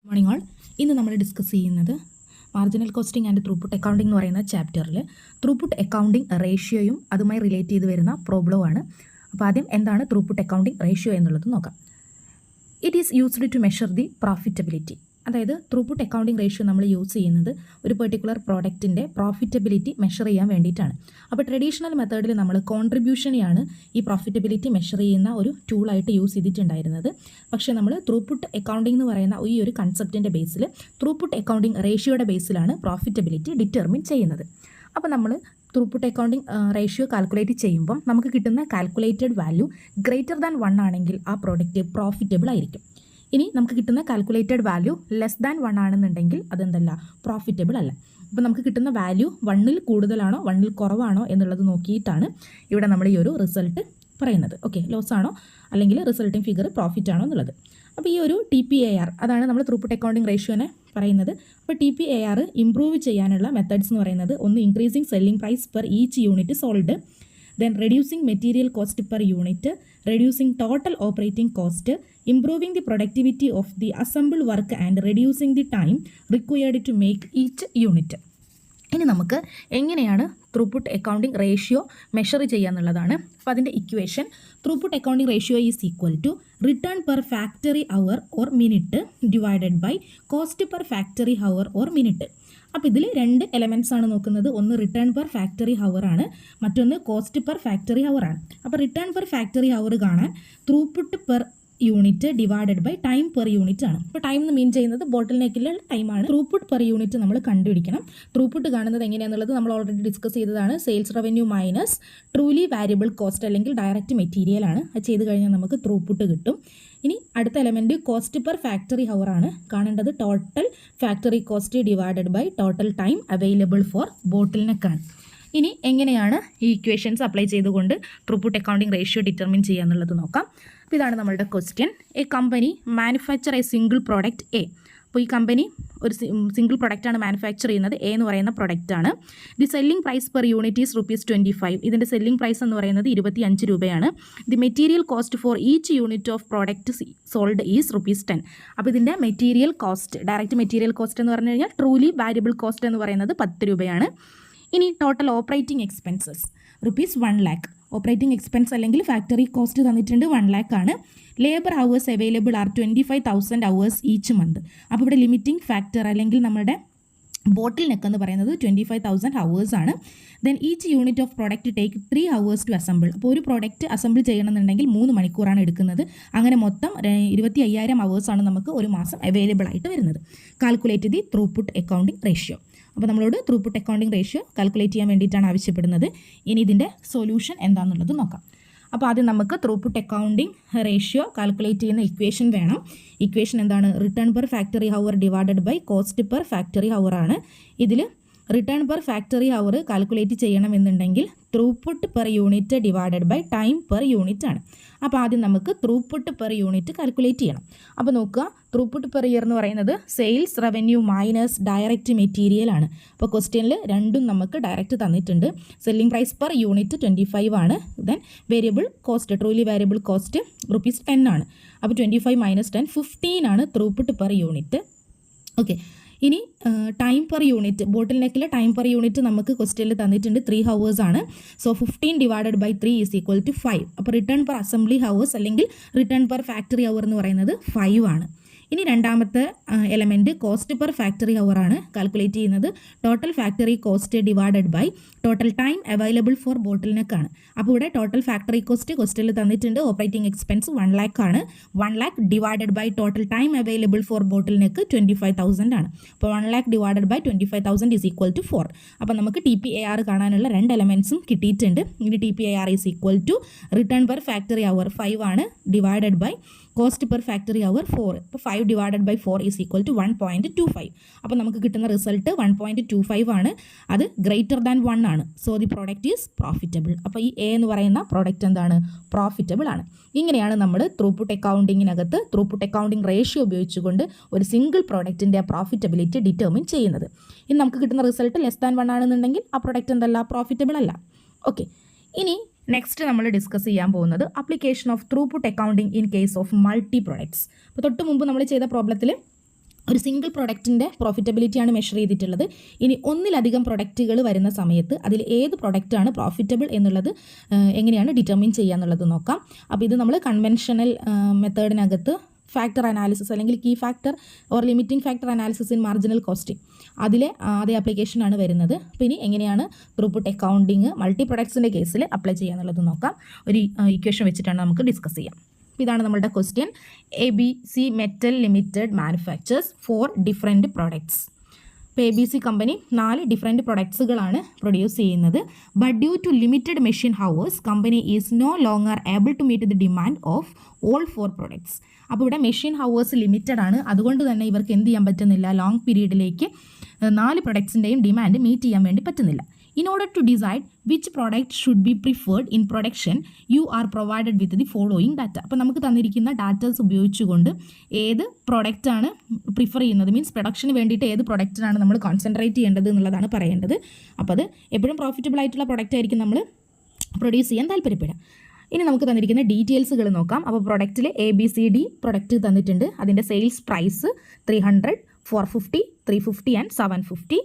Morning all. ഇന്ന് നമ്മൾ discuss ചെയ്യുന്നത് marginal costing and throughput accounting എന്ന് പറയുന്ന ചാപ്റ്ററിൽ ത്രൂപുട്ട് അക്കൗണ്ടിംഗ് റേഷ്യോയും അതുമായി റിലേറ്റ് ചെയ്ത് വരുന്ന പ്രോബ്ലമാണ്. അപ്പോൾ ആദ്യം എന്താണ് ത്രൂപുട്ട് അക്കൗണ്ടിംഗ് റേഷ്യോ എന്നുള്ളത് നോക്കാം. It is used to measure the profitability. അതായത് ത്രൂപുട്ട് അക്കൗണ്ടിംഗ് റേഷ്യോ നമ്മൾ യൂസ് ചെയ്യുന്നത് ഒരു പെർട്ടിക്കുലർ പ്രോഡക്റ്റിൻ്റെ പ്രോഫിറ്റബിലിറ്റി മെഷർ ചെയ്യാൻ വേണ്ടിയിട്ടാണ്. അപ്പോൾ ട്രഡീഷണൽ മെത്തേഡിൽ നമ്മൾ കോൺട്രിബ്യൂഷനെയാണ് ഈ പ്രോഫിറ്റബിലിറ്റി മെഷർ ചെയ്യുന്ന ഒരു ടൂളായിട്ട് യൂസ് ചെയ്തിട്ടുണ്ടായിരുന്നത്. പക്ഷേ നമ്മൾ ത്രൂപുട്ട് അക്കൗണ്ടിംഗ് എന്ന് പറയുന്ന ഈ ഒരു കൺസെപ്റ്റിൻ്റെ ബേസിൽ ത്രൂപുട്ട് അക്കൗണ്ടിംഗ് റേഷ്യോയുടെ ബേസിലാണ് പ്രോഫിറ്റബിലിറ്റി ഡിറ്റർമിൻ ചെയ്യുന്നത്. അപ്പോൾ നമ്മൾ ത്രൂപുട്ട് അക്കൗണ്ടിംഗ് റേഷ്യോ കാൽക്കുലേറ്റ് ചെയ്യുമ്പം നമുക്ക് കിട്ടുന്ന കാൽക്കുലേറ്റഡ് വാല്യൂ ഗ്രേറ്റർ ദാൻ 1 ആണെങ്കിൽ ആ പ്രോഡക്റ്റ് പ്രോഫിറ്റബിൾ ആയിരിക്കും. ഇനി നമുക്ക് കിട്ടുന്ന കാൽക്കുലേറ്റഡ് വാല്യൂ ലെസ് ദാൻ 1 ആണെന്നുണ്ടെങ്കിൽ അതെന്തല്ല, പ്രോഫിറ്റബിൾ അല്ല. അപ്പോൾ നമുക്ക് കിട്ടുന്ന വാല്യൂ 1ൽ കൂടുതലാണോ 1ൽ കുറവാണോ എന്നുള്ളത് നോക്കിയിട്ടാണ് ഇവിടെ നമ്മൾ ഈ ഒരു റിസൾട്ട് പറയുന്നത്. ഓക്കെ, ലോസ് ആണോ അല്ലെങ്കിൽ റിസൾട്ടിംഗ് ഫിഗർ പ്രോഫിറ്റ് ആണോ എന്നുള്ളത്. അപ്പോൾ ഈ ഒരു TPAR അതാണ് നമ്മൾ ത്രൂപുട്ട് അക്കൗണ്ടിംഗ് റേഷ്യോനെ പറയുന്നത്. അപ്പോൾ TPAR ഇംപ്രൂവ് ചെയ്യാനുള്ള മെത്തേഡ്സ് എന്ന് പറയുന്നത് ഒന്ന് increasing selling price per each unit sold, then reducing material cost per unit, reducing total operating cost, improving the productivity of the assembled work and reducing the time required to make each unit. ഇനി നമുക്ക് എങ്ങനെയാണ് throughput accounting ratio measure ചെയ്യുക എന്നുള്ളതാണ്. അപ്പോൾ അതിൻ്റെ equation throughput accounting ratio is equal to return per factory hour or minute divided by cost per factory hour or minute. അപ്പോൾ ഇതിൽ 2 elements ആണ് നോക്കുന്നത്. ഒന്ന് റിട്ടേൺ പെർ ഫാക്ടറി ഹവർ ആണ്, മറ്റൊന്ന് കോസ്റ്റ് പെർ ഫാക്ടറി ഹവർ ആണ്. അപ്പോൾ റിട്ടേൺ പെർ ഫാക്ടറി ഹവർ കാണാൻ throughput per unit divided by time per unit ആണ്. ഇപ്പോൾ ടൈം എന്ന് മീൻ ചെയ്യുന്നത് ബോട്ടിൽ നെക്കിലെ ടൈമാണ്. ത്രൂപുട്ട് പെർ യൂണിറ്റ് നമ്മൾ കണ്ടുപിടിക്കണം. ത്രൂപുട്ട് കാണുന്നത് എങ്ങനെയാണെന്നുള്ളത് നമ്മൾ ഓൾറെഡി ഡിസ്കസ് ചെയ്തതാണ്. Sales revenue minus truly variable cost അല്ലെങ്കിൽ ഡയറക്റ്റ് മെറ്റീരിയൽ ആണ്. അത് ചെയ്ത് കഴിഞ്ഞാൽ നമുക്ക് ത്രൂപുട്ട് കിട്ടും. ഇനി അടുത്ത element cost per factory hour ആണ്. കാണേണ്ടത് total factory cost divided by total time available for ബോട്ടിൽ നെക്കാണ്. ഇനി എങ്ങനെയാണ് ഈ ഇക്വേഷൻസ് അപ്ലൈ ചെയ്തുകൊണ്ട് ത്രൂപുട്ട് അക്കൗണ്ടിംഗ് റേഷ്യോ ഡിറ്റർമിൻ ചെയ്യുക എന്നുള്ളത് നോക്കാം. അപ്പോൾ ഇതാണ് നമ്മളുടെ question. A company manufacture a single product A. അപ്പോൾ ഈ കമ്പനി ഒരു സിംഗിൾ പ്രൊഡക്റ്റാണ് മാനുഫാക്ചർ ചെയ്യുന്നത്. എ എന്ന് പറയുന്ന പ്രൊഡക്റ്റാണ്. The selling price per unit is ₹25. ഇതിൻ്റെ സെല്ലിംഗ് പ്രൈസ് എന്ന് പറയുന്നത് 25 രൂപയാണ്. The material cost for each unit of product sold is ₹10. അപ്പോൾ ഇതിൻ്റെ material cost, direct material cost എന്ന് പറഞ്ഞു കഴിഞ്ഞാൽ ട്രൂലി വാരിയബിൾ കോസ്റ്റ് എന്ന് പറയുന്നത് 10 രൂപയാണ്. ഇനി total operating expenses ₹1 lakh. Operating expense അല്ലെങ്കിൽ ഫാക്ടറി കോസ്റ്റ് തന്നിട്ടുണ്ട് 1 lakh ആണ്. Labour hours available are 25,000 hours each month. അപ്പോൾ ഇവിടെ ലിമിറ്റിംഗ് ഫാക്ടർ അല്ലെങ്കിൽ നമ്മുടെ ബോട്ടിൽ നെക്ക് എന്ന് പറയുന്നത് 25,000 hours ആണ്. Then each unit of product take 3 hours to assemble. അപ്പോൾ ഒരു പ്രോഡക്റ്റ് അസംബിൾ ചെയ്യണമെന്നുണ്ടെങ്കിൽ 3 മണിക്കൂറാണ് എടുക്കുന്നത്. അങ്ങനെ മൊത്തം 25,000 hours ആണ് നമുക്ക് ഒരു മാസം അവൈലബിൾ ആയിട്ട് വരുന്നത്. Calculate the throughput accounting ratio. അപ്പോൾ നമ്മളോട് ത്രൂപുട്ട് അക്കൗണ്ടിംഗ് റേഷ്യോ കാൽക്കുലേറ്റ് ചെയ്യാൻ വേണ്ടിയിട്ടാണ് ആവശ്യപ്പെടുന്നത്. ഇനി ഇതിൻ്റെ സൊല്യൂഷൻ എന്താണെന്നുള്ളത് നോക്കാം. അപ്പോൾ ആദ്യം നമുക്ക് ത്രൂപുട്ട് അക്കൗണ്ടിംഗ് റേഷ്യോ കാൽക്കുലേറ്റ് ചെയ്യുന്ന ഇക്വേഷൻ വേണം. ഇക്വേഷൻ എന്താണ്? Return per factory hour divided by cost per factory hour ആണ്. ഇതിൽ return per factory hour calculate ചെയ്യണമെന്നുണ്ടെങ്കിൽ throughput per unit divided by time per unit ആണ്. അപ്പോൾ ആദ്യം നമുക്ക് ത്രൂപുട്ട് പെർ യൂണിറ്റ് കാൽക്കുലേറ്റ് ചെയ്യണം. അപ്പോൾ നോക്കുക, ത്രൂപുട്ട് പെർ ഇയർ എന്ന് പറയുന്നത് sales revenue minus direct material ആണ്. അപ്പോൾ ക്വസ്റ്റ്യനിൽ രണ്ടും നമുക്ക് ഡയറക്റ്റ് തന്നിട്ടുണ്ട്. സെല്ലിംഗ് പ്രൈസ് പെർ യൂണിറ്റ് 25 ആണ്. Then variable cost, truly variable cost ₹10 ആണ്. അപ്പോൾ 25 - 10 15 ആണ് ത്രൂപുട്ട് പെർ യൂണിറ്റ്. ഓക്കെ, ഇനി ടൈം പെർ യൂണിറ്റ്, ബോട്ടിൽ നെക്കിലെ ടൈം പെർ യൂണിറ്റ് നമുക്ക് ക്വസ്റ്റ്യനിൽ തന്നിട്ടുണ്ട് 3 hours ആണ്. So 15 divided by 3 is equal to 5. അപ്പോൾ റിട്ടേൺ പെർ അസംബ്ലി ഹവേഴ്സ് അല്ലെങ്കിൽ റിട്ടേൺ പെർ ഫാക്ടറി ഹവർ എന്ന് പറയുന്നത് 5 ആണ്. ഇനി രണ്ടാമത്തെ element cost per factory hour ആണ് കാൽക്കുലേറ്റ് ചെയ്യുന്നത്. Total factory cost divided by total time available for ബോട്ടിൽ നെക്കാണ്. അപ്പോൾ ഇവിടെ ടോട്ടൽ ഫാക്ടറി കോസ്റ്റ് ക്വസ്റ്റ്യനിൽ തന്നിട്ടുണ്ട്. ഓപ്പറേറ്റിംഗ് എക്സ്പെൻസ് 1 lakh ആണ്. 1 lakh divided by total time available for bottle neck 25,000 ആണ്. അപ്പോൾ 1 lakh divided by 25,000 is equal to 4. അപ്പോൾ നമുക്ക് TPAR കാണാനുള്ള 2 എലമെൻറ്റ്സും കിട്ടിയിട്ടുണ്ട്. ഇനി TPAR is equal to return per factory hour 5 ആണ് divided by cost per factory hour 4. അപ്പോൾ 5 divided by 4 is equal to 1.25. അപ്പോൾ നമുക്ക് കിട്ടുന്ന റിസൾട്ട് 1.25 ആണ്. അത് ഗ്രേറ്റർ ദാൻ 1 ആണ്. So the product is profitable. അപ്പോൾ ഈ എ എന്ന് പറയുന്ന പ്രോഡക്റ്റ് എന്താണ്? പ്രോഫിറ്റബിൾ ആണ്. ഇങ്ങനെയാണ് നമ്മൾ ത്രൂപുട്ട് അക്കൗണ്ടിങ്ങിനകത്ത് ത്രൂപുട്ട് അക്കൗണ്ടിംഗ് റേഷ്യോ ഉപയോഗിച്ചുകൊണ്ട് ഒരു സിംഗിൾ പ്രോഡക്റ്റിൻ്റെ പ്രോഫിറ്റബിലിറ്റി ഡിറ്റർമിൻ ചെയ്യുന്നത്. ഇനി നമുക്ക് കിട്ടുന്ന റിസൾട്ട് ലെസ് ദാൻ 1 ആണെന്നുണ്ടെങ്കിൽ ആ പ്രോഡക്റ്റ് എന്തല്ല? പ്രോഫിറ്റബിൾ അല്ല. ഓക്കെ, ഇനി നെക്സ്റ്റ് നമ്മൾ ഡിസ്കസ് ചെയ്യാൻ പോകുന്നത് application of throughput accounting in case of multi products. അപ്പോൾ തൊട്ട് മുമ്പ് നമ്മൾ ചെയ്ത പ്രോബ്ലത്തിൽ ഒരു സിംഗിൾ പ്രൊഡക്റ്റിൻ്റെ പ്രോഫിറ്റബിലിറ്റിയാണ് മെഷർ ചെയ്തിട്ടുള്ളത്. ഇനി ഒന്നിലധികം പ്രൊഡക്റ്റുകൾ വരുന്ന സമയത്ത് അതിൽ ഏത് പ്രൊഡക്റ്റാണ് പ്രോഫിറ്റബിൾ എന്നുള്ളത് എങ്ങനെയാണ് ഡിറ്റർമിൻ ചെയ്യുക എന്നുള്ളത് നോക്കാം. അപ്പോൾ ഇത് നമ്മൾ കൺവെൻഷണൽ മെത്തേഡിനകത്ത് ഫാക്ടർ അനാലിസിസ് അല്ലെങ്കിൽ key factor or limiting factor analysis in marginal costing അതിലെ അതേ ആപ്ലിക്കേഷനാണ് വരുന്നത്. അപ്പോൾ ഇനി എങ്ങനെയാണ് ത്രൂപുട്ട് അക്കൗണ്ടിങ് മൾട്ടി പ്രൊഡക്ട്സിൻ്റെ കേസിൽ അപ്ലൈ ചെയ്യുക എന്നുള്ളത് നോക്കാം. ഒരു ഇക്വേഷൻ വെച്ചിട്ടാണ് നമുക്ക് ഡിസ്കസ് ചെയ്യാം. ഇതാണ് നമ്മളുടെ question. ABC metal limited manufactures 4 different products. ഇപ്പോൾ ABC കമ്പനി 4 ഡിഫറെൻറ്റ് പ്രൊഡക്ട്സുകളാണ് പ്രൊഡ്യൂസ് ചെയ്യുന്നത്. But due to limited machine hours company is no longer able to meet the demand of all 4 products. അപ്പോൾ ഇവിടെ മെഷീൻ ഹവേഴ്സ് ലിമിറ്റഡ് ആണ്. അതുകൊണ്ട് തന്നെ ഇവർക്ക് എന്ത് ചെയ്യാൻ പറ്റുന്നില്ല, ലോങ് പീരീഡിലേക്ക് 4 പ്രൊഡക്ട്സിൻ്റെയും ഡിമാൻഡ് മീറ്റ് ചെയ്യാൻ വേണ്ടി പറ്റുന്നില്ല. In order to decide which product should be preferred in production, you are provided with the following data. അപ്പോൾ നമുക്ക് തന്നിരിക്കുന്ന ഡാറ്റാസ് ഉപയോഗിച്ചുകൊണ്ട് ഏത് പ്രൊഡക്റ്റാണ് പ്രിഫർ ചെയ്യുന്നത്, മീൻസ് പ്രൊഡക്ഷന് വേണ്ടിയിട്ട് ഏത് പ്രൊഡക്റ്റിനാണ് നമ്മൾ കോൺസെൻട്രേറ്റ് ചെയ്യേണ്ടത് എന്നുള്ളതാണ് പറയേണ്ടത്. അപ്പോൾ അത് എപ്പോഴും പ്രോഫിറ്റബിൾ ആയിട്ടുള്ള പ്രൊഡക്റ്റ് ആയിരിക്കും നമ്മൾ പ്രൊഡ്യൂസ് ചെയ്യാൻ താല്പര്യപ്പെടുക. ഇനി നമുക്ക് തന്നിരിക്കുന്ന ഡീറ്റെയിൽസുകൾ നോക്കാം. അപ്പോൾ പ്രൊഡക്റ്റിൽ ABCD പ്രൊഡക്റ്റ് തന്നിട്ടുണ്ട്. അതിൻ്റെ sales price 300, 450, 350 and 750.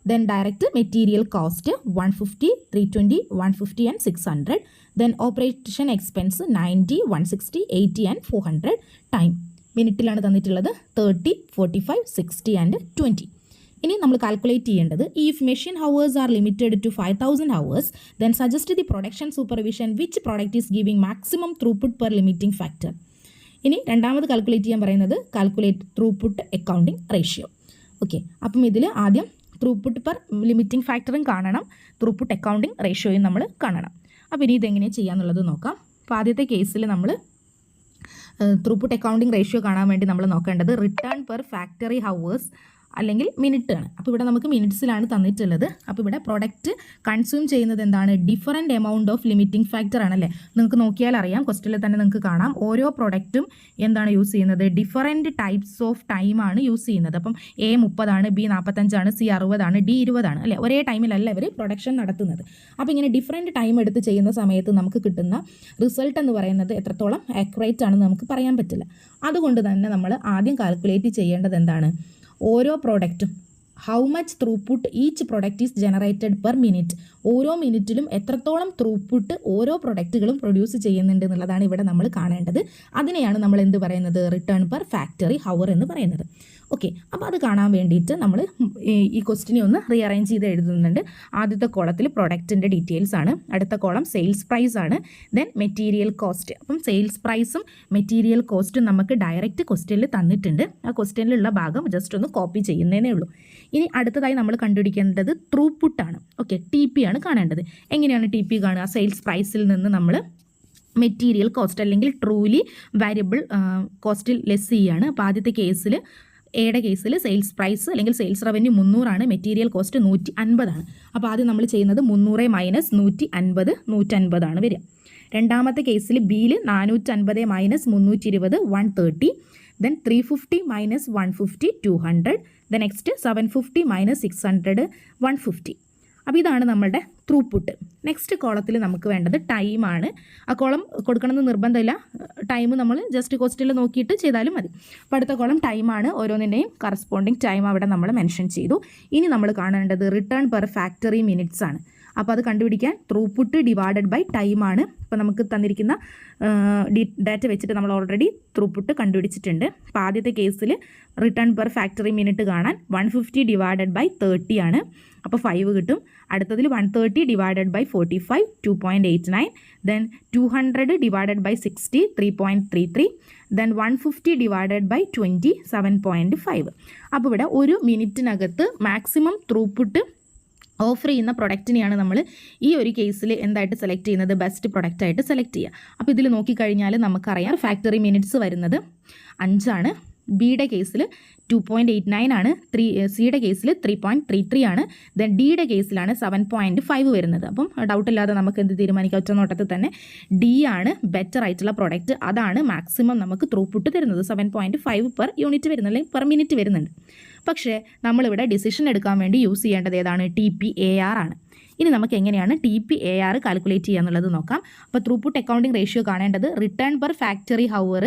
Then direct material cost 150, 320, 150 and 600. Then operation expense 90, 160, 80 and 400. Time മിനിറ്റിലാണ് തന്നിട്ടുള്ളത് 30, 45, 60 and 20. ഇനി നമ്മൾ കാൽക്കുലേറ്റ് ചെയ്യേണ്ടത് if machine hours are limited to 5000 hours, then suggest the production supervision which product is giving maximum throughput per limiting factor. ഇനി രണ്ടാമത് calculate ചെയ്യാൻ പറയുന്നത് calculate throughput accounting ratio. Okay, അപ്പം ഇതിൽ ആദ്യം ത്രൂപുട്ട് പെർ ലിമിറ്റിംഗ് ഫാക്ടറും കാണണം, ത്രൂപുട്ട് അക്കൗണ്ടിങ് റേഷ്യോയും നമ്മൾ കാണണം. അപ്പോൾ ഇനി ഇതെങ്ങനെ ചെയ്യാന്നുള്ളത് നോക്കാം. അപ്പോൾ ആദ്യത്തെ കേസിൽ നമ്മൾ ത്രൂപുട്ട് അക്കൗണ്ടിങ് റേഷ്യോ കാണാൻ വേണ്ടി നമ്മൾ നോക്കേണ്ടത് റിട്ടേൺ പെർ ഫാക്ടറി ഹവേഴ്സ് അല്ലെങ്കിൽ മിനിറ്റ് ആണ്. അപ്പോൾ ഇവിടെ നമുക്ക് മിനിറ്റ്സിലാണ് തന്നിട്ടുള്ളത്. അപ്പോൾ ഇവിടെ പ്രൊഡക്റ്റ് കൺസ്യൂം ചെയ്യുന്നത് എന്താണ്, different amount of limiting factor ആണല്ലേ. നിങ്ങൾക്ക് നോക്കിയാൽ അറിയാം, ക്വസ്റ്റ്യനിൽ തന്നെ നിങ്ങൾക്ക് കാണാം ഓരോ പ്രൊഡക്റ്റും എന്താണ് യൂസ് ചെയ്യുന്നത്, ഡിഫറൻറ്റ് ടൈപ്സ് ഓഫ് ടൈമാണ് യൂസ് ചെയ്യുന്നത്. അപ്പം A 30 ആണ്, B 45 ആണ്, C 60 ആണ്, D 20 ആണ് അല്ലേ. ഒരേ ടൈമിലല്ല ഇവർ പ്രൊഡക്ഷൻ നടത്തുന്നത്. അപ്പോൾ ഇങ്ങനെ ഡിഫറൻറ്റ് ടൈം എടുത്ത് ചെയ്യുന്ന സമയത്ത് നമുക്ക് കിട്ടുന്ന റിസൾട്ട് എന്ന് പറയുന്നത് എത്രത്തോളം ആക്യുറേറ്റ് ആണെന്ന് നമുക്ക് പറയാൻ പറ്റില്ല. അതുകൊണ്ട് തന്നെ നമ്മൾ ആദ്യം കാൽക്കുലേറ്റ് ചെയ്യേണ്ടത് എന്താണ്, ഓരോ പ്രോഡക്റ്റും how much throughput each product is generated per minute, ഓരോ മിനിറ്റിലും എത്രത്തോളം ത്രൂപുട്ട് ഓരോ പ്രൊഡക്റ്റുകളും പ്രൊഡ്യൂസ് ചെയ്യുന്നുണ്ട് എന്നുള്ളതാണ് ഇവിടെ നമ്മൾ കാണേണ്ടത്. അതിനെയാണ് നമ്മൾ എന്ത് പറയുന്നത്, റിട്ടേൺ പെർ ഫാക്ടറി ഹവർ എന്ന് പറയുന്നത്. ഓക്കെ, അപ്പോൾ അത് കാണാൻ വേണ്ടിയിട്ട് നമ്മൾ ഈ ക്വസ്റ്റിനെ ഒന്ന് റീഅറേഞ്ച് ചെയ്ത് എഴുതുന്നുണ്ട്. ആദ്യത്തെ കോളത്തിൽ പ്രൊഡക്റ്റിൻ്റെ ഡീറ്റെയിൽസ് ആണ്, അടുത്ത കോളം സെയിൽസ് പ്രൈസ് ആണ്, ദെൻ മെറ്റീരിയൽ കോസ്റ്റ്. അപ്പം സെയിൽസ് പ്രൈസും മെറ്റീരിയൽ കോസ്റ്റും നമുക്ക് ഡയറക്റ്റ് ക്വസ്റ്റ്യനിൽ തന്നിട്ടുണ്ട്. ആ ക്വസ്റ്റ്യനിലുള്ള ഭാഗം ജസ്റ്റ് ഒന്ന് കോപ്പി ചെയ്യുന്നതേ ഉള്ളൂ. ഇനി അടുത്തതായി നമ്മൾ കണ്ടുപിടിക്കേണ്ടത് ത്രൂപുട്ടാണ്. ഓക്കെ, TP ആണ് കാണേണ്ടത്. എങ്ങനെയാണ് TP കാണുക, സെയിൽസ് പ്രൈസിൽ നിന്ന് നമ്മൾ മെറ്റീരിയൽ കോസ്റ്റ് അല്ലെങ്കിൽ ട്രൂലി വാരിയബിൾ കോസ്റ്റിൽ ലെസ് ചെയ്യുകയാണ്. അപ്പോൾ ആദ്യത്തെ കേസിൽ എയുടെ കേസിൽ സെയിൽസ് പ്രൈസ് അല്ലെങ്കിൽ സെയിൽസ് റവന്യൂ 300 ആണ്, മെറ്റീരിയൽ കോസ്റ്റ് 150 ആണ്. അപ്പോൾ ആദ്യം നമ്മൾ ചെയ്യുന്നത് 300 മൈനസ് 150 150 ആണ് വരിക. രണ്ടാമത്തെ കേസിൽ ബിയിൽ 450 minus 320 130, then 350 minus 150 200, the next 750 minus 600 150. അപ്പോൾ ഇതാണ് നമ്മളുടെ ത്രൂപുട്ട്. നെക്സ്റ്റ് കോളത്തിൽ നമുക്ക് വേണ്ടത് ടൈമാണ്. ആ കോളം കൊടുക്കണമെന്ന് നിർബന്ധമില്ല, ടൈം നമ്മൾ ജസ്റ്റ് കോസ്റ്റിൽ നോക്കിയിട്ട് ചെയ്താലും മതി. അപ്പോൾ അടുത്ത കോളം ടൈമാണ്, ഓരോന്നിൻ്റെയും കറസ്പോണ്ടിങ് ടൈം അവിടെ നമ്മൾ മെൻഷൻ ചെയ്തു. ഇനി നമ്മൾ കാണേണ്ടത് റിട്ടേൺ പെർ ഫാക്ടറി മിനിറ്റ്സ് ആണ്. അപ്പോൾ അത് കണ്ടുപിടിക്കാൻ ത്രൂപുട്ട് ഡിവൈഡഡ് ബൈ ടൈമാണ്. ഇപ്പോൾ നമുക്ക് തന്നിരിക്കുന്ന ഡാറ്റ വെച്ചിട്ട് നമ്മൾ ഓൾറെഡി ത്രൂപുട്ട് കണ്ടുപിടിച്ചിട്ടുണ്ട്. അപ്പോൾ ആദ്യത്തെ കേസിൽ റിട്ടേൺ പെർ ഫാക്ടറി മിനിറ്റ് കാണാൻ 150 ഡിവൈഡഡ് ബൈ 30 ആണ്, അപ്പോൾ 5 കിട്ടും. അടുത്തതിൽ 130 divided by 45 2.89, then 200 divided by 60 3.33, then 150 divided by 20 7.5. അപ്പോൾ ഇവിടെ ഒരു മിനിറ്റിനകത്ത് മാക്സിമം ത്രൂപുട്ട് ഓഫർ ചെയ്യുന്ന പ്രൊഡക്റ്റിനെയാണ് നമ്മൾ ഈ ഒരു കേസിൽ എന്തായിട്ട് സെലക്ട് ചെയ്യുന്നത്, ബെസ്റ്റ് പ്രൊഡക്റ്റായിട്ട് സെലക്ട് ചെയ്യുക. അപ്പോൾ ഇതിൽ നോക്കിക്കഴിഞ്ഞാൽ നമുക്കറിയാം ഫാക്ടറി മിനിറ്റ്സ് വരുന്നത് 5 ആണ്, ബിയുടെ കേസിൽ 2.89 ആണ്, സിയുടെ കേസിൽ 3.33 ആണ്, ദെൻ ഡിയുടെ കേസിലാണ് 7.5 വരുന്നത്. അപ്പം ഡൗട്ടില്ലാതെ നമുക്ക് എന്ത് തീരുമാനിക്കാം, ഒറ്റ നോട്ടത്തിൽ തന്നെ ഡി ആണ് ബെറ്റർ ആയിട്ടുള്ള പ്രൊഡക്റ്റ്. അതാണ് മാക്സിമം നമുക്ക് ത്രൂപുട്ട് തരുന്നത്. 7.5 പെർ യൂണിറ്റ് വരുന്നത് അല്ലെങ്കിൽ പെർ മിനിറ്റ് വരുന്നുണ്ട്. പക്ഷേ നമ്മളിവിടെ ഡിസിഷൻ എടുക്കാൻ വേണ്ടി യൂസ് ചെയ്യേണ്ടത് ഏതാണ്, TPAR ആണ്. ഇനി നമുക്ക് എങ്ങനെയാണ് TPAR കാൽക്കുലേറ്റ് ചെയ്യുക എന്നുള്ളത് നോക്കാം. അപ്പോൾ ത്രൂപുട്ട് അക്കൗണ്ടിംഗ് റേഷ്യോ കാണേണ്ടത് return per factory hour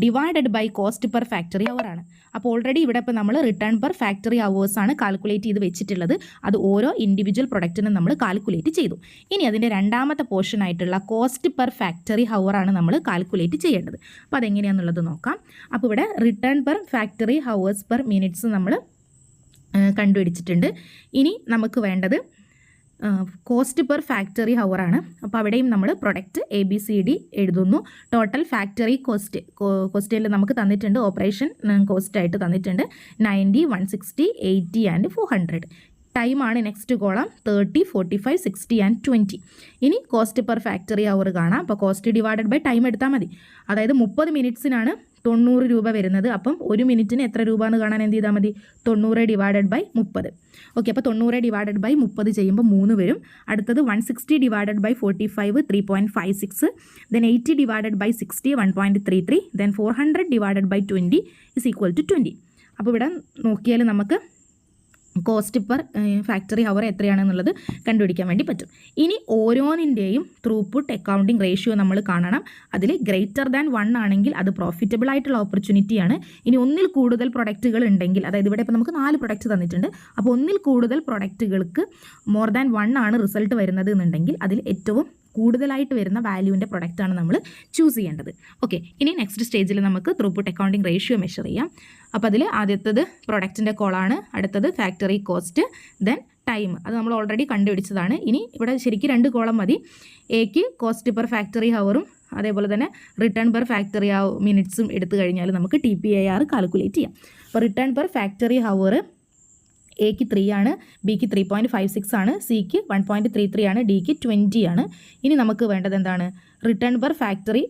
divided by cost per factory hour ആണ്. അപ്പോൾ ഓൾറെഡി ഇവിടെ ഇപ്പോൾ നമ്മൾ റിട്ടേൺ പെർ ഫാക്ടറി ഹവേഴ്സ് ആണ് കാൽക്കുലേറ്റ് ചെയ്ത് വെച്ചിട്ടുള്ളത്. അത് ഓരോ ഇൻഡിവിജ്വൽ പ്രൊഡക്റ്റിനും നമ്മൾ കാൽക്കുലേറ്റ് ചെയ്തു. ഇനി അതിൻ്റെ രണ്ടാമത്തെ പോർഷൻ ആയിട്ടുള്ള കോസ്റ്റ് പെർ ഫാക്ടറി ഹവർ ആണ് നമ്മൾ കാൽക്കുലേറ്റ് ചെയ്യേണ്ടത്. അപ്പോൾ അതെങ്ങനെയാണെന്നുള്ളത് നോക്കാം. അപ്പോൾ ഇവിടെ return per factory hours per minutes നമ്മൾ കണ്ടുപിടിച്ചിട്ടുണ്ട്. ഇനി നമുക്ക് വേണ്ടത് കോസ്റ്റ് പെർ ഫാക്ടറി ഹവർ ആണ്. അപ്പോൾ അവിടെയും നമ്മൾ പ്രൊഡക്റ്റ് ABCD എഴുതുന്നു. ടോട്ടൽ ഫാക്ടറി കോസ്റ്റിൽ നമുക്ക് തന്നിട്ടുണ്ട്, ഓപ്പറേഷൻ കോസ്റ്റ് ആയിട്ട് തന്നിട്ടുണ്ട് 90, 160, 80 ആൻഡ് 400. ടൈമാണ് നെക്സ്റ്റ് കോളം 30, 45, 60 ആൻഡ് 20. ഇനി കോസ്റ്റ് പെർ ഫാക്ടറി ഹവർ കാണാം. അപ്പോൾ കോസ്റ്റ് ഡിവൈഡഡ് ബൈ ടൈം എടുത്താൽ മതി. അതായത് 30 മിനിറ്റ്സിനാണ് 90 രൂപ വരുന്നത്. അപ്പം 1 മിനിറ്റിന് എത്ര രൂപ എന്ന് കാണാൻ എന്ത് ചെയ്താൽ മതി? 90 ഡിവൈഡഡ് ബൈ 30. ഓക്കെ, അപ്പോൾ 90 ഡിവൈഡഡ് ബൈ 30 ചെയ്യുമ്പോൾ 3 വരും. അടുത്തത് 160 divided by 45 3.56, then 80 divided by 60 1.33, then 400 divided by 20 is equal to 20. അപ്പോൾ ഇവിടെ നോക്കിയാൽ നമുക്ക് കോസ്റ്റ് പെർ ഫാക്ടറി ഹവർ എത്രയാണെന്നുള്ളത് കണ്ടുപിടിക്കാൻ വേണ്ടി പറ്റും. ഇനി ഓരോന്നിൻ്റെയും ത്രൂപുട്ട് അക്കൗണ്ടിംഗ് റേഷ്യോ നമ്മൾ കാണണം. അതിൽ ഗ്രേറ്റർ ദാൻ 1 ആണെങ്കിൽ അത് പ്രോഫിറ്റബിൾ ആയിട്ടുള്ള ഓപ്പർച്യൂണിറ്റിയാണ്. ഇനി ഒന്നിൽ കൂടുതൽ പ്രൊഡക്റ്റുകൾ ഉണ്ടെങ്കിൽ, അതായത് ഇവിടെ ഇപ്പോൾ നമുക്ക് 4 പ്രൊഡക്റ്റ് തന്നിട്ടുണ്ട്. അപ്പോൾ ഒന്നിൽ കൂടുതൽ പ്രൊഡക്റ്റുകൾക്ക് മോർ ദാൻ 1 ആണ് റിസൾട്ട് വരുന്നത് എന്നുണ്ടെങ്കിൽ അതിൽ ഏറ്റവും കൂടുതലായിട്ട് വരുന്ന വാല്യൂവിൻ്റെ പ്രൊഡക്റ്റാണ് നമ്മൾ ചൂസ് ചെയ്യേണ്ടത്. ഓക്കെ, ഇനി നെക്സ്റ്റ് സ്റ്റേജിൽ നമുക്ക് ത്രൂപുട്ട് അക്കൗണ്ടിംഗ് റേഷ്യോ മെഷർ ചെയ്യാം. അപ്പോൾ അതിൽ ആദ്യത്തത് പ്രൊഡക്റ്റിൻ്റെ കോളാണ്, അടുത്തത് ഫാക്ടറി കോസ്റ്റ്, ദെൻ ടൈം. അത് നമ്മൾ ഓൾറെഡി കണ്ടുപിടിച്ചതാണ്. ഇനി ഇവിടെ ശരിക്കും 2 കോളം മതി. എക്ക് കോസ്റ്റ് പെർ ഫാക്ടറി ഹവറും അതേപോലെ തന്നെ റിട്ടേൺ പെർ ഫാക്ടറി മിനിറ്റ്സും എടുത്തു കഴിഞ്ഞാൽ നമുക്ക് TPAR കാൽക്കുലേറ്റ് ചെയ്യാം. അപ്പോൾ റിട്ടേൺ പെർ ഫാക്ടറി ഹവർ എക്ക് 3 ആണ്, ബിക്ക് 3.56 ആണ്, സിക്ക് 1.33 ആണ്, ഡിക്ക് 20 ആണ്. ഇനി നമുക്ക് വേണ്ടത് എന്താണ്? Return per factory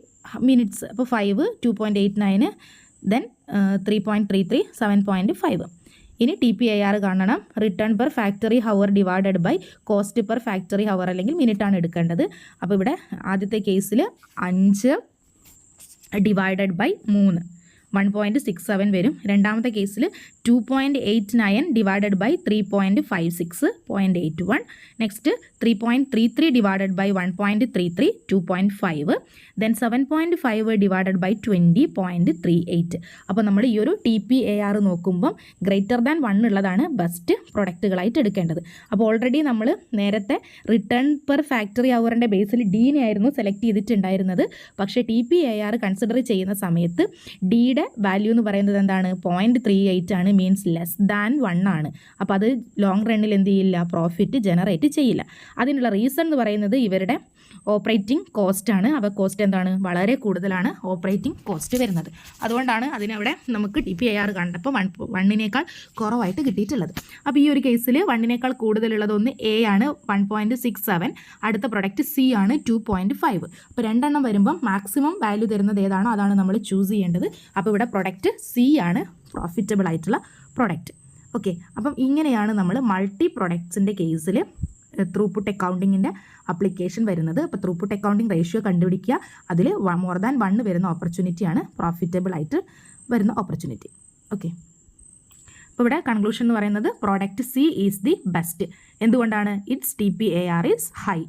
minutes. അപ്പോൾ 5, 2.89, ദെൻ 3.33, 7.5. ഇനി TPAR കാണണം. Return per factory hour divided by cost per factory hour അല്ലെങ്കിൽ മിനിറ്റാണ് എടുക്കേണ്ടത്. അപ്പോൾ ഇവിടെ ആദ്യത്തെ കേസിൽ 5 ഡിവൈഡഡ് ബൈ 3 1.67 വരും. രണ്ടാമത്തെ കേസിൽ 2.89 divided by 3.56 0.81. Next 3.33 divided by 1.33 2.5. Then 7.5 divided by 20 0.38. അപ്പോൾ നമ്മൾ ഈ ഒരു TPAR നോക്കുമ്പം ഗ്രേറ്റർ ദാൻ 1 ഉള്ളതാണ് ബെസ്റ്റ് പ്രൊഡക്റ്റുകളായിട്ട് എടുക്കേണ്ടത്. അപ്പോൾ ഓൾറെഡി നമ്മൾ നേരത്തെ റിട്ടേൺ പെർ ഫാക്ടറി ഹവറിൻ്റെ ബേസിൽ ഡീനെ ആയിരുന്നു സെലക്ട് ചെയ്തിട്ടുണ്ടായിരുന്നത്. പക്ഷേ TPAR കൺസിഡർ ചെയ്യുന്ന സമയത്ത് ഡിയുടെ വാല്യൂ എന്ന് പറയുന്നത് എന്താണ്? 0.38 ആണ്, മീൻസ് ലെസ് ദാൻ 1 ആണ്. അപ്പോൾ അത് ലോങ് റണ്ണിൽ എന്ത് ചെയ്യില്ല? പ്രോഫിറ്റ് ജനറേറ്റ് ചെയ്യില്ല. അതിനുള്ള റീസൺ എന്ന് പറയുന്നത് ഇവരുടെ ഓപ്പറേറ്റിംഗ് കോസ്റ്റാണ്. അവ കോസ്റ്റ് എന്താണ്? വളരെ കൂടുതലാണ് ഓപ്പറേറ്റിംഗ് കോസ്റ്റ് വരുന്നത്. അതുകൊണ്ടാണ് അതിനവിടെ നമുക്ക് TPAR കണ്ടപ്പോൾ 1 കുറവായിട്ട് കിട്ടിയിട്ടുള്ളത്. അപ്പോൾ ഈ ഒരു കേസിൽ 1 കൂടുതലുള്ളത് ഒന്ന് എ ആണ് 1.67, അടുത്ത പ്രൊഡക്റ്റ് സി ആണ് 2.5. അപ്പോൾ 2 എണ്ണം വരുമ്പം മാക്സിമം വാല്യൂ തരുന്നത് ഏതാണോ അതാണ് നമ്മൾ ചൂസ് ചെയ്യേണ്ടത്. അപ്പോൾ ഇവിടെ പ്രൊഡക്റ്റ് സി ആണ് പ്രോഫിറ്റബിൾ ആയിട്ടുള്ള പ്രൊഡക്റ്റ്. ഓക്കെ, അപ്പം ഇങ്ങനെയാണ് നമ്മൾ മൾട്ടി പ്രൊഡക്ട്സിൻ്റെ കേസിൽ ത്രൂപുട്ട് അക്കൗണ്ടിങ്ങിൻ്റെ അപ്ലിക്കേഷൻ വരുന്നത്. അപ്പോൾ ത്രൂപുട്ട് അക്കൗണ്ടിങ് റേഷ്യോ കണ്ടുപിടിക്കുക. അതിൽ മോർ ദാൻ 1 വരുന്ന ഓപ്പർച്യൂണിറ്റിയാണ് പ്രോഫിറ്റബിൾ ആയിട്ട് വരുന്ന ഓപ്പർച്യൂണിറ്റി. ഓക്കെ, അപ്പോൾ ഇവിടെ കൺക്ലൂഷൻ എന്ന് പറയുന്നത് product C is the best. എന്തുകൊണ്ടാണ്? It's TPAR is high.